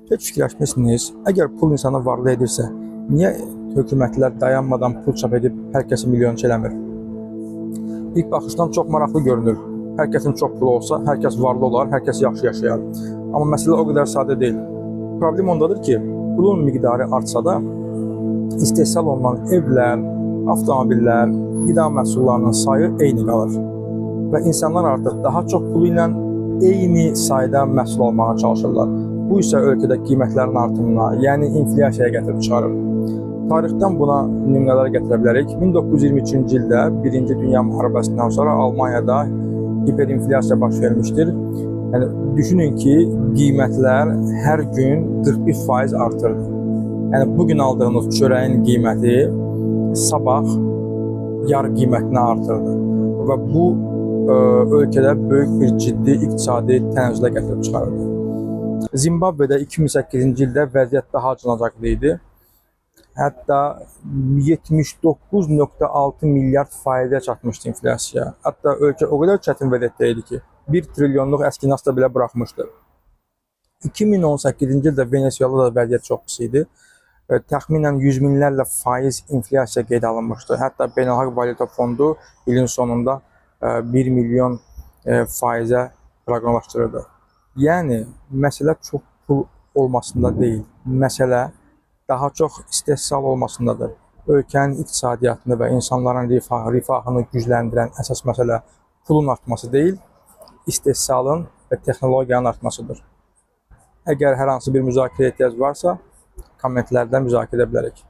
Heç fikirləşmisiniz, əgər pul insanı varlı edirsə, niyə hökumətlər dayanmadan pul çap edib hər kəsi milyonçu eləmir? İlk baxışdan çox maraqlı görünür. Hər kəsin çox pulu olsa, hər kəs varlı olar, hər kəs yaxşı yaşayar. Amma məsələ o qədər sadə deyil. Problem ondadır ki, pulun miqdarı artsa da, istehsal olunan evlər, avtomobillər, qida məhsullarının sayı eyni qalır. Və insanlar artıq daha çox pulu ilə eyni sayda məhsul almağa çalışırlar. Bu isə ölkədə qiymətlərin artımına, yəni inflyasiyaya gətirib çıxarır. Tarixdən buna nümunələr gətirə bilərik. 1923-cü ildə Birinci Dünya Müharibəsindən sonra Almaniyada hiperinflyasiya baş vermişdir. Yəni, düşünün ki, qiymətlər hər gün 41% artırdı. Yəni, bugün aldığınız çörəyin qiyməti sabah yarı qiymətinə artırdı. Və bu, ölkədə böyük bir ciddi iqtisadi tənəzzülə gətirib çıxardı. Zimbabvedə 2008-ci ildə vəziyyət daha acınacaqlı idi. Hətta 79,6 milyard faizə çatmışdı inflyasiya. Hətta ölkə o qədər çətin vəziyyətdə idi ki, 1 trilyonluq əskinas da belə buraxmışdı. 2018-ci ildə Venezuelada vəziyyət çox pis idi. Təxminən 100 minlərlə faiz inflyasiya qeydə alınmışdı. Hətta Beynəlxalq Valyuta Fondu ilin sonunda 1 milyon faizə proqnozlaşdırırdı. Yəni, məsələ çox pul olmasında deyil. Məsələ daha çox istehsal olmasındadır. Ölkənin iqtisadiyyatını və insanların rifahını gücləndirən əsas məsələ pulun artması deyil, istehsalın və texnologiyanın artmasıdır. Əgər hər hansı bir müzakirəyə ehtiyac varsa, kommentlərdən müzakirə edə bilərik.